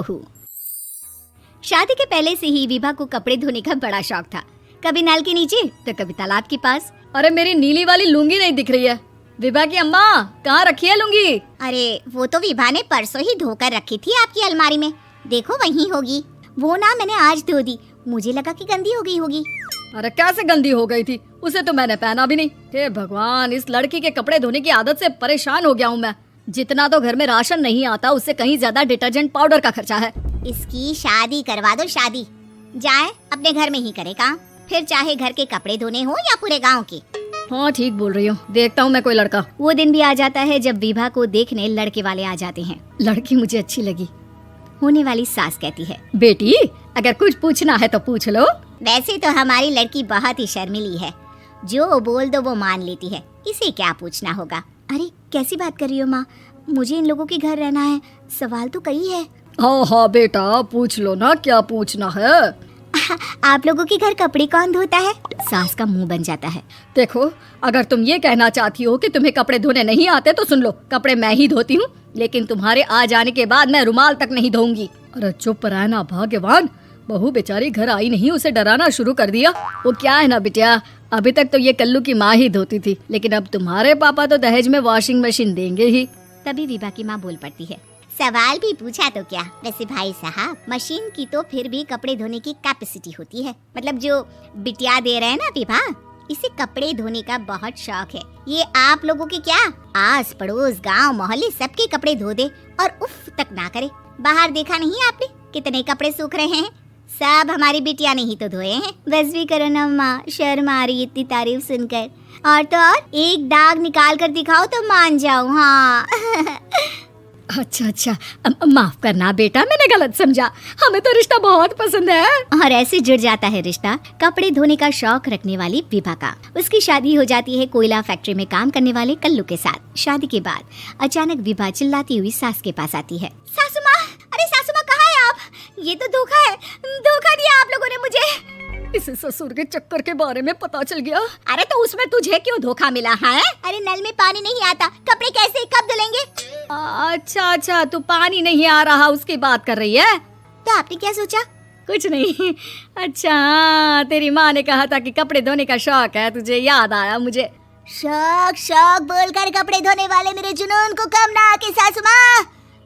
बहू। शादी के पहले से ही विभा को कपड़े धोने का बड़ा शौक था। कभी नल के नीचे तो कभी तालाब के पास। अरे मेरी नीली वाली लुंगी नहीं दिख रही है। विभा की अम्मा कहाँ रखी है लुंगी? अरे वो तो विभा ने परसों ही धोकर रखी थी आपकी अलमारी में, देखो वहीं होगी। वो ना मैंने आज धो दी, मुझे लगा कि गंदी हो गई होगी। अरे कैसे गंदी हो गई थी, उसे तो मैंने पहना भी नहीं। हे भगवान, इस लड़की के कपड़े धोने की आदत से परेशान हो गया हूँ मैं। जितना तो घर में राशन नहीं आता उससे कहीं ज्यादा डिटर्जेंट पाउडर का खर्चा है। इसकी शादी करवा दो, शादी जाए अपने घर में ही करे काम, फिर चाहे घर के कपड़े धोने हो या पूरे गांव के। हाँ ठीक बोल रही हूँ, देखता हूँ मैं कोई लड़का। वो दिन भी आ जाता है जब विभा को देखने लड़के वाले आ जाते हैं। लड़की मुझे अच्छी लगी। होने वाली सास कहती है, बेटी अगर कुछ पूछना है तो पूछ लो। वैसे तो हमारी लड़की बहुत ही शर्मीली है, जो बोल दो वो मान लेती है, इसे क्या पूछना होगा। अरे कैसी बात कर रही हो माँ, मुझे इन लोगों के घर रहना है, सवाल तो कई है। हाँ हाँ बेटा पूछ लो ना, क्या पूछना है। आप लोगों के घर कपड़े कौन धोता है? सास का मुंह बन जाता है। देखो अगर तुम ये कहना चाहती हो कि तुम्हें कपड़े धोने नहीं आते तो सुन लो, कपड़े मैं ही धोती हूँ, लेकिन तुम्हारे आ जाने के बाद मैं रुमाल तक नहीं धोऊंगी। अरे चुप रहना भाग्यवान, बहू बेचारी घर आई नहीं, उसे डराना शुरू कर दिया। वो क्या है ना बिटिया, अभी तक तो ये कल्लू की माँ ही धोती थी, लेकिन अब तुम्हारे पापा तो दहेज में वॉशिंग मशीन देंगे ही। तभी विभा की माँ बोल पड़ती है, सवाल भी पूछा तो क्या। वैसे भाई साहब, मशीन की तो फिर भी कपड़े धोने की कैपेसिटी होती है, मतलब जो बिटिया दे रहे हैं ना विभा, इसे कपड़े धोने का बहुत शौक है। ये आप लोगों के क्या, आस पड़ोस गांव मोहल्ले सबके कपड़े धो दे और उफ तक ना करे। बाहर देखा नहीं आपने कितने कपड़े सूख रहे हैं, सब हमारी बिटिया ने ही तो धोए हैं। बस भी करो ना माँ, शर्म आ रही इतनी तारीफ सुनकर। और तो और एक दाग निकाल कर दिखाओ तो मान जाऊँ। हाँ अच्छा माफ करना बेटा, मैंने गलत समझा, हमें तो रिश्ता बहुत पसंद है। और ऐसे जुड़ जाता है रिश्ता कपड़े धोने का शौक रखने वाली विभा का। उसकी शादी हो जाती है कोयला फैक्ट्री में काम करने वाले कल्लू के साथ। शादी के बाद अचानक विभा चिल्लाती हुई सास के पास आती है, सासू माँ, अरे सासू माँ कहाँ है आप? ये तो धोखा है, धोखा दिया आप लोगों ने मुझे। इसे ससुर के चक्कर के बारे में पता चल गया। अरे तो उसमें तुझे क्यों धोखा मिला है? अरे नल में पानी नहीं आता, कपड़े कैसे कब धुलेंगे? अच्छा तू पानी नहीं आ रहा उसकी बात कर रही है? तो आपने क्या सोचा? कुछ नहीं। अच्छा तेरी माँ ने कहा था कि कपड़े धोने का शौक है तुझे, याद आया मुझे। शौक बोलकर कपड़े धोने वाले मेरे जुनून को कम ना आके सासू माँ,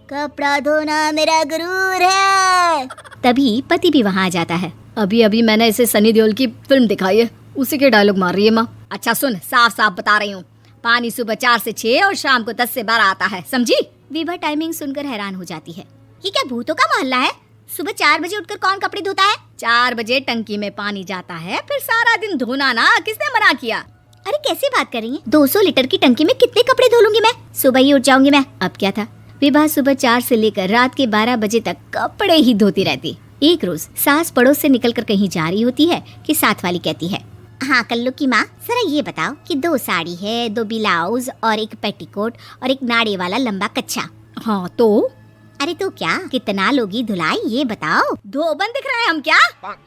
कपड़ा धोना मेरा गुरूर है। तभी पति भी वहाँ आ जाता है। अभी मैंने इसे सनी देओल की फिल्म दिखाई है, उसी के डायलॉग मार रही है माँ। अच्छा सुन, साफ साफ बता रही हूँ, पानी सुबह 4 से 6 और शाम को 10 से 12 आता है, समझी? विभा टाइमिंग सुनकर हैरान हो जाती है, ये क्या भूतों का मोहल्ला है? सुबह 4 बजे उठकर कौन कपड़े धोता है? 4 बजे टंकी में पानी जाता है, फिर सारा दिन धोना ना, किसने मना किया? अरे कैसी बात कर रही है, 200 लीटर की टंकी में कितने कपड़े धो लूंगी मैं, सुबह ही उठ जाऊंगी मैं। अब क्या था, विभा सुबह 4 से लेकर रात के 12 बजे तक कपड़े ही धोती रहती। एक रोज सास पड़ोस से निकलकर कहीं जा रही होती है कि साथ वाली कहती है, हाँ कल्लू की माँ, जरा ये बताओ कि 2 साड़ी है, 2 ब्लाउज और एक पेटीकोट और एक नाड़े वाला लंबा कच्छा। हाँ तो? अरे तो क्या, कितना लोगी धुलाई ये बताओ। धोबन दिख रहे हैं हम क्या?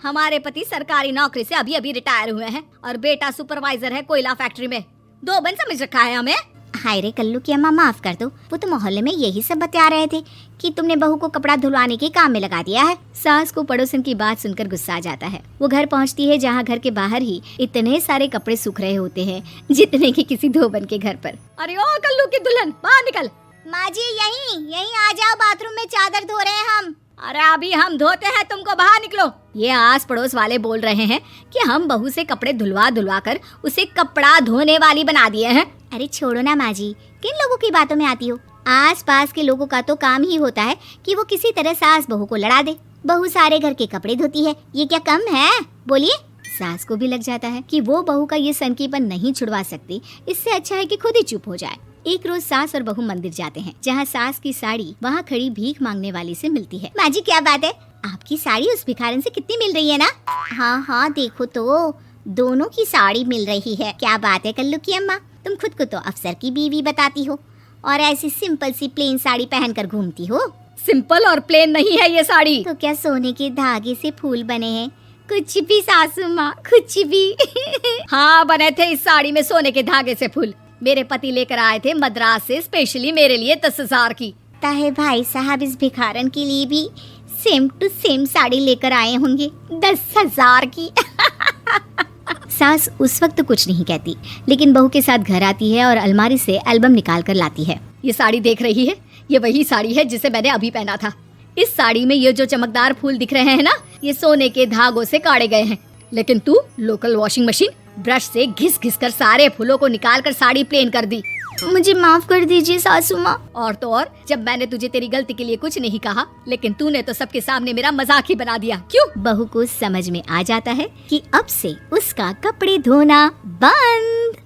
हमारे पति सरकारी नौकरी से अभी रिटायर हुए हैं और बेटा सुपरवाइजर है कोयला फैक्ट्री में, धोबन समझ रखा है हमें। हाय रे कल्लू की अम्मा, माफ कर दो, वो तो मोहल्ले में यही सब बता रहे थे कि तुमने बहू को कपड़ा धुलवाने के काम में लगा दिया है। सास को पड़ोसन की बात सुनकर गुस्सा आ जाता है। वो घर पहुंचती है जहां घर के बाहर ही इतने सारे कपड़े सूख रहे होते हैं जितने कि किसी धोबन के घर पर। अरे ओ कल्लू की दुल्हन, बाहर निकल। माँ जी यहीं आ जाओ, बाथरूम में चादर धो रहे हैं हम। अरे अभी हम धोते हैं, तुमको बाहर निकलो। ये आस पड़ोस वाले बोल रहे हैं कि हम बहू से कपड़े धुलवा कर उसे कपड़ा धोने वाली बना दिए हैं। अरे छोड़ो ना माँ जी, किन लोगों की बातों में आती हो? आस पास के लोगों का तो काम ही होता है कि वो किसी तरह सास बहू को लड़ा दे। बहू सारे घर के कपड़े धोती है, ये क्या कम है? बोलिए। सास को भी लग जाता है कि वो बहू का ये सनकीपन नहीं छुड़वा सकती, इससे अच्छा है कि खुद ही चुप हो जाए। एक रोज सास और बहू मंदिर जाते हैं, जहाँ सास की साड़ी वहाँ खड़ी भीख मांगने वाली से मिलती है। माँ जी क्या बात है, आपकी साड़ी उस भिखारन से कितनी मिल रही है ना? हाँ देखो तो दोनों की साड़ी मिल रही है। क्या बात है कल्लू की अम्मा, तुम खुद को तो अफसर की बीवी बताती हो और ऐसी सिंपल सी प्लेन साड़ी पहनकर घूमती हो। सिंपल और प्लेन नहीं है ये साड़ी। तो क्या सोने के धागे से फूल बने हैं? कुछ भी सासू माँ, कुछ भी। हाँ बने थे इस साड़ी में सोने के धागे से फूल। मेरे पति लेकर आए थे मद्रास से स्पेशली मेरे लिए 10,000 की। ताहे भाई साहब, इस भिखारन के लिए भी सेम टू सेम साड़ी लेकर आए होंगे 10,000 की। सास उस वक्त कुछ नहीं कहती, लेकिन बहू के साथ घर आती है और अलमारी से एल्बम निकाल कर लाती है। ये साड़ी देख रही है, ये वही साड़ी है जिसे मैंने अभी पहना था। इस साड़ी में ये जो चमकदार फूल दिख रहे हैं ना, ये सोने के धागों से काढ़े गए हैं। लेकिन तू लोकल वॉशिंग मशीन ब्रश से घिस घिस कर सारे फूलों को निकाल कर साड़ी प्लेन कर दी। मुझे माफ कर दीजिए सासू माँ। और तो और, जब मैंने तुझे तेरी गलती के लिए कुछ नहीं कहा, लेकिन तूने तो सबके सामने मेरा मजाक ही बना दिया। क्यों? बहू को समझ में आ जाता है कि अब से उसका कपड़े धोना बंद।